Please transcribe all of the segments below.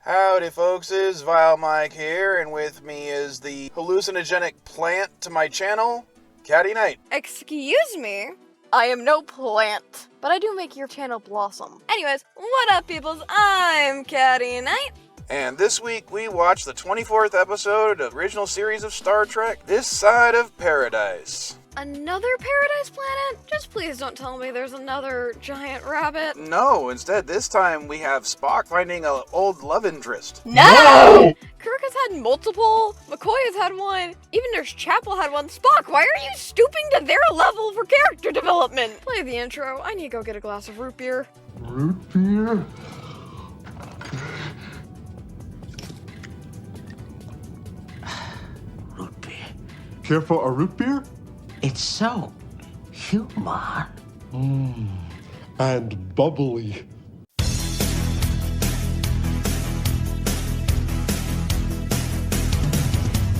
Howdy folks, it's Vile Mike here, and with me is the hallucinogenic plant to my channel, Katty Knight. Excuse me? I am no plant, but I do make your channel blossom. Anyways, what up peoples? I'm Katty Knight. And this week we watched the 24th episode of the original series of Star Trek, This Side of Paradise. Another paradise planet? Just please don't tell me there's another giant rabbit. No, instead this time we have Spock finding an old love interest. No! Kirk has had multiple, McCoy has had one, even Nurse Chapel had one. Spock, why are you stooping to their level for character development? Play the intro. I need to go get a glass of root beer. Root beer? Root beer. Care for a root beer? It's so human. And bubbly.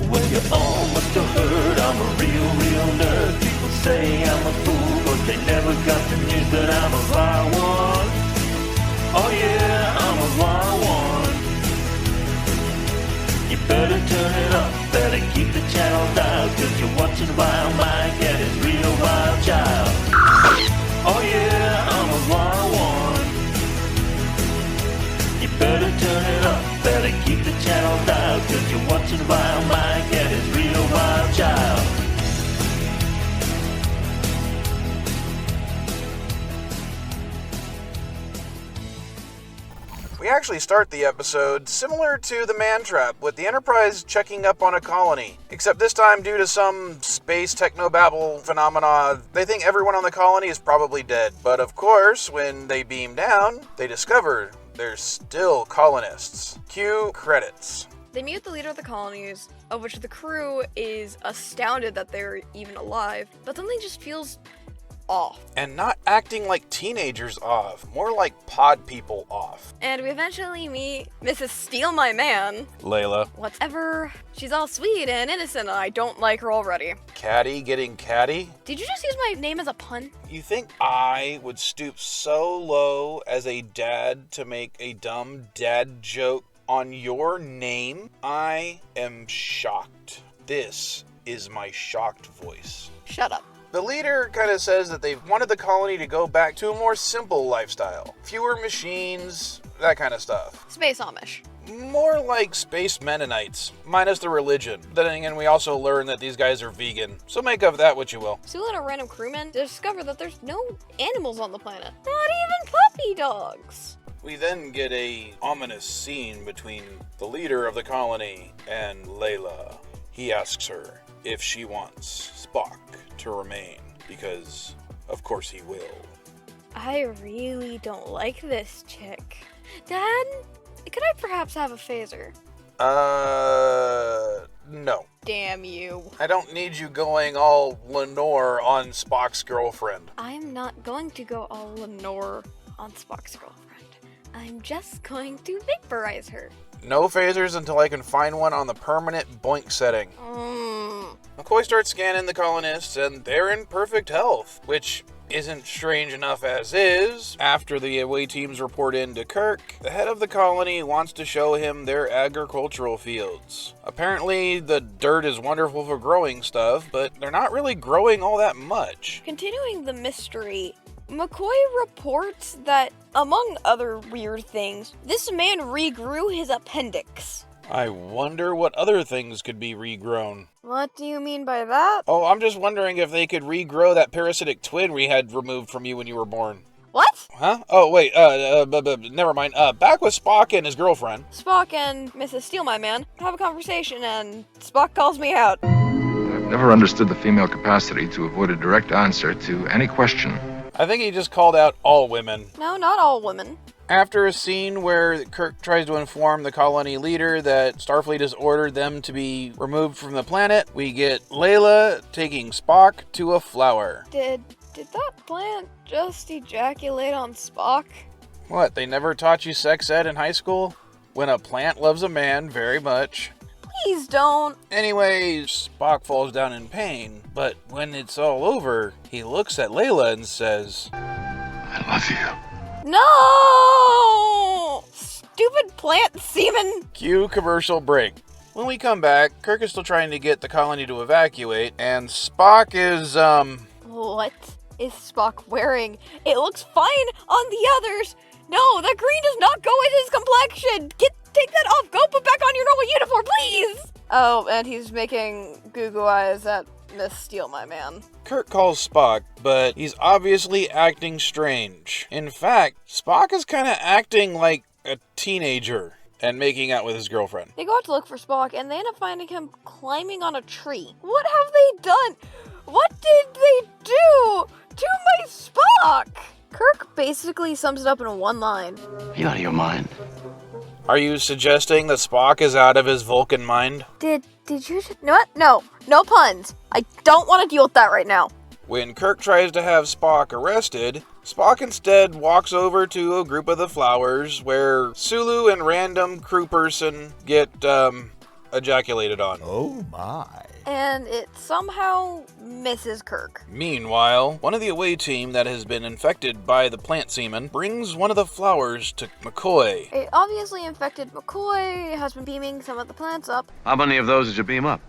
Well, you all must have heard I'm a real nerd. People say I'm a fool, but they never got the news that I'm a vile one. Oh yeah, I'm a vile one. You better turn it up, better keep the channel dialed, 'cause you're watching Vile Mike and his real wild child. Oh yeah, I'm a vile one. You better turn it up, better keep the channel dialed, 'cause you're watching Vile Mike and his real wild child. We actually start the episode similar to the Man Trap, with the Enterprise checking up on a colony. Except this time, due to some space technobabble phenomena, they think everyone on the colony is probably dead. But of course, when they beam down, they discover they're still colonists. Cue credits. They meet the leader of the colonies, of which the crew is astounded that they're even alive, but something just feels off. And not acting like teenagers off, more like pod people off. And we eventually meet Mrs. Steal My Man. Layla. Whatever. She's all sweet and innocent, and I don't like her already. Katty getting catty? Did you just use my name as a pun? You think I would stoop so low as a dad to make a dumb dad joke on your name? I am shocked. This is my shocked voice. Shut up. The leader kind of says that they've wanted the colony to go back to a more simple lifestyle. Fewer machines, that kind of stuff. Space Amish. More like space Mennonites, minus the religion. Then again, we also learn that these guys are vegan, so make of that what you will. Sulu and a random crewman discover that there's no animals on the planet. Not even puppy dogs. We then get a ominous scene between the leader of the colony and Layla. He asks her if she wants Spock to remain, because of course he will. I really don't like this chick. Dad, could I perhaps have a phaser? No. Damn you. I don't need you going all Lenore on Spock's girlfriend. I'm not going to go all Lenore on Spock's girlfriend. I'm just going to vaporize her. No phasers until I can find one on the permanent boink setting. McCoy starts scanning the colonists, and they're in perfect health, which isn't strange enough as is. After the away teams report in to Kirk, the head of the colony wants to show him their agricultural fields. Apparently, the dirt is wonderful for growing stuff, but they're not really growing all that much. Continuing the mystery, McCoy reports that, among other weird things, this man regrew his appendix. I wonder what other things could be regrown. What do you mean by that? Oh, I'm just wondering if they could regrow that parasitic twin we had removed from you when you were born. What? Huh? Oh, wait, never mind. Back with Spock and his girlfriend. Spock and Mrs. Steal My Man have a conversation, and Spock calls me out. I've never understood the female capacity to avoid a direct answer to any question. I think he just called out all women. No, not all women. After a scene where Kirk tries to inform the colony leader that Starfleet has ordered them to be removed from the planet, we get Layla taking Spock to a flower. Did that plant just ejaculate on Spock? What, they never taught you sex ed in high school? When a plant loves a man very much. Please don't. Anyway, Spock falls down in pain, but when it's all over, he looks at Layla and says, I love you. No! stupid plant semen. Cue commercial break. When we come back, Kirk is still trying to get the colony to evacuate, and Spock is, What is Spock wearing? It looks fine on the others. No, that green does not go with his complexion. Take that off. Go put back on your normal uniform, please. Oh, and he's making goo-goo eyes at Miss Steele, my man. Kirk calls Spock, but he's obviously acting strange. In fact, Spock is kind of acting like a teenager and making out with his girlfriend. They go out to look for Spock, and they end up finding him climbing on a tree. What have they done? What did they do to my Spock? Kirk basically sums it up in one line. You out of your mind? Are you suggesting that Spock is out of his Vulcan mind? Did you just... No, what? No puns. I don't want to deal with that right now. When Kirk tries to have Spock arrested, Spock instead walks over to a group of the flowers where Sulu and random crew person get, ejaculated on. Oh my. And it somehow misses Kirk. Meanwhile, one of the away team that has been infected by the plant semen brings one of the flowers to McCoy. It obviously infected McCoy, has been beaming some of the plants up, How many of those did you beam up?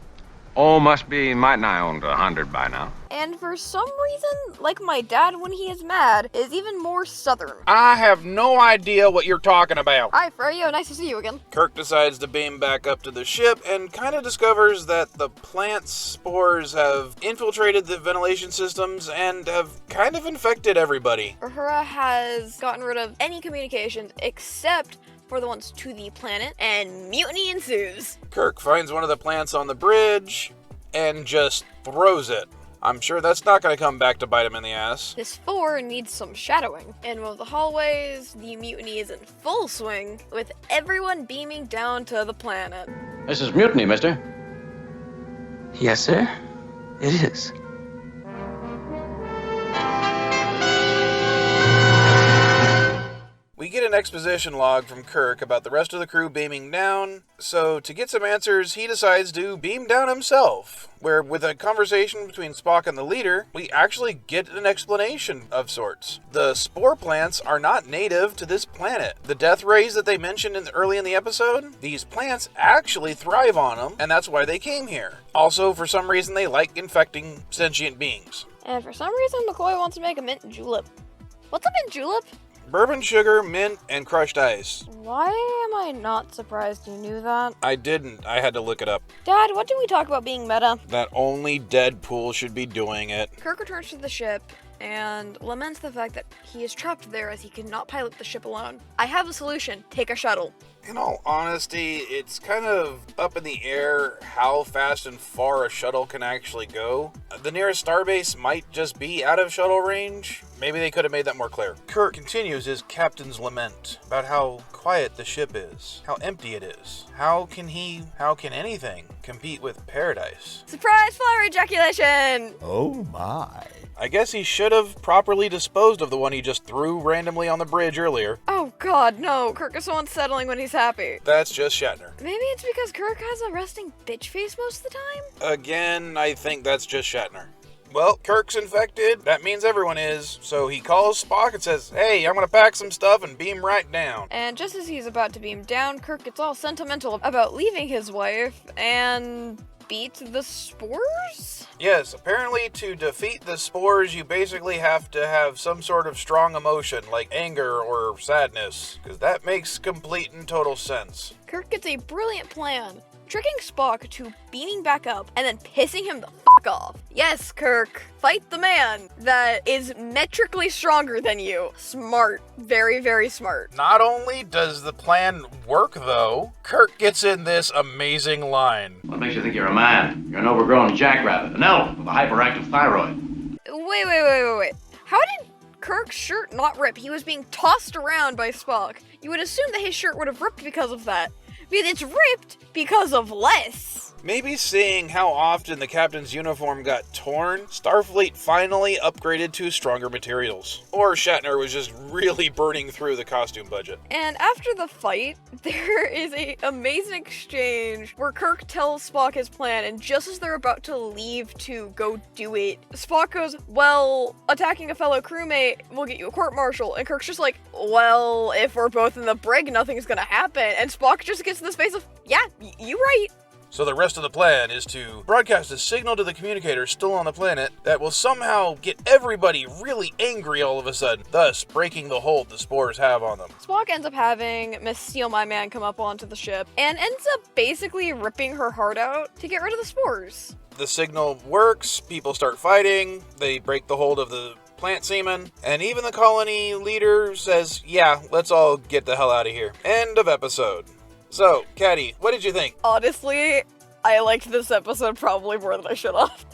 Oh, must be might nigh on to 100 by now. and for some reason, like my dad when he is mad, is even more southern. I have no idea what you're talking about. Hi, Freyo, nice to see you again. Kirk decides to beam back up to the ship and kind of discovers that the plant spores have infiltrated the ventilation systems and have kind of infected everybody. Uhura has gotten rid of any communications except for the ones to the planet, and mutiny ensues. Kirk finds one of the plants on the bridge and just throws it. I'm sure that's not going to come back to bite him in the ass. This 4 needs some shadowing. In one of the hallways, the mutiny is in full swing, with everyone beaming down to the planet. This is mutiny, mister. Yes, sir. It is. We get an exposition log from Kirk about the rest of the crew beaming down, so to get some answers, he decides to beam down himself, where with a conversation between Spock and the leader, we actually get an explanation of sorts. The spore plants are not native to this planet. The death rays that they mentioned early in the episode, these plants actually thrive on them, and that's why they came here. Also, for some reason, they like infecting sentient beings. And for some reason, McCoy wants to make a mint julep. What's a mint julep? Bourbon sugar, mint, and crushed ice. Why am I not surprised you knew that? I didn't. I had to look it up. Dad, what did we talk about being meta? That only Deadpool should be doing it. Kirk returns to the ship and laments the fact that he is trapped there as he cannot pilot the ship alone. I have a solution. Take a shuttle. In all honesty, it's kind of up in the air how fast and far a shuttle can actually go. The nearest starbase might just be out of shuttle range. Maybe they could have made that more clear. Kirk continues his captain's lament about how quiet the ship is, how empty it is. How can anything compete with paradise? Surprise flower ejaculation! Oh my. I guess he should have properly disposed of the one he just threw randomly on the bridge earlier. Oh god, no. Kirk is so unsettling when he's happy. That's just Shatner. Maybe it's because Kirk has a resting bitch face most of the time? Again, I think that's just Shatner. Well, Kirk's infected. That means everyone is. So he calls Spock and says, hey, I'm gonna pack some stuff and beam right down. And just as he's about to beam down, Kirk gets all sentimental about leaving his wife and beat the spores? Yes, apparently to defeat the spores, you basically have to have some sort of strong emotion, like anger or sadness, because that makes complete and total sense. Kirk gets a brilliant plan, tricking Spock to beaming back up and then pissing him the fuck off. Yes, Kirk, fight the man that is metrically stronger than you. Smart. Very, very smart. Not only does the plan work, though, Kirk gets in this amazing line. What makes you think you're a man? You're an overgrown jackrabbit, an elf with a hyperactive thyroid. Wait. How did Kirk's shirt not rip? He was being tossed around by Spock. You would assume that his shirt would have ripped because of that. But it's ripped because of less. Maybe seeing how often the captain's uniform got torn, Starfleet finally upgraded to stronger materials. Or Shatner was just really burning through the costume budget. And after the fight, there is an amazing exchange where Kirk tells Spock his plan, and just as they're about to leave to go do it, Spock goes, well, attacking a fellow crewmate will get you a court-martial. And Kirk's just like, well, if we're both in the brig, nothing's gonna happen. And Spock just gets this face of, yeah, you right. So the rest of the plan is to broadcast a signal to the communicator still on the planet that will somehow get everybody really angry all of a sudden, thus breaking the hold the spores have on them. Spock ends up having Miss Steele My Man come up onto the ship and ends up basically ripping her heart out to get rid of the spores. The signal works, people start fighting, they break the hold of the plant semen, and even the colony leader says, yeah, let's all get the hell out of here. End of episode. So, Katty, what did you think? Honestly, I liked this episode probably more than I should have.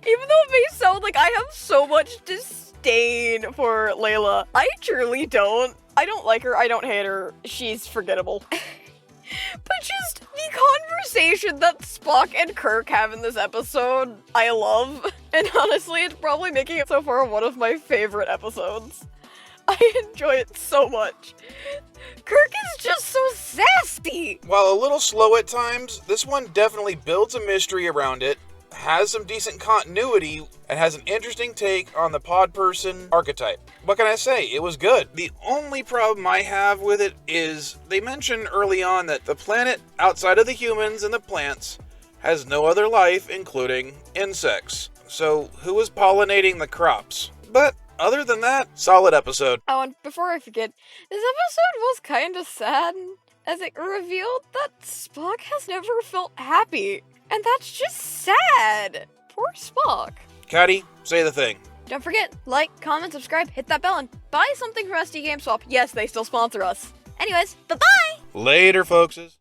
Even though it may sound like I have so much disdain for Layla, I truly don't. I don't like her, I don't hate her, she's forgettable. But just the conversation that Spock and Kirk have in this episode, I love. And honestly, it's probably making it so far one of my favorite episodes. I enjoy it so much. Kirk is just so sassy. While a little slow at times, this one definitely builds a mystery around it, has some decent continuity, and has an interesting take on the pod person archetype. What can I say? It was good. The only problem I have with it is they mentioned early on that the planet outside of the humans and the plants has no other life, including insects. So who is pollinating the crops? But other than that, solid episode. Oh, and before I forget, this episode was kinda sad, as it revealed that Spock has never felt happy. And that's just sad. Poor Spock. Katty, say the thing. Don't forget, like, comment, subscribe, hit that bell, and buy something from SD Game Swap. Yes, they still sponsor us. Anyways, bye-bye! Later, folkses.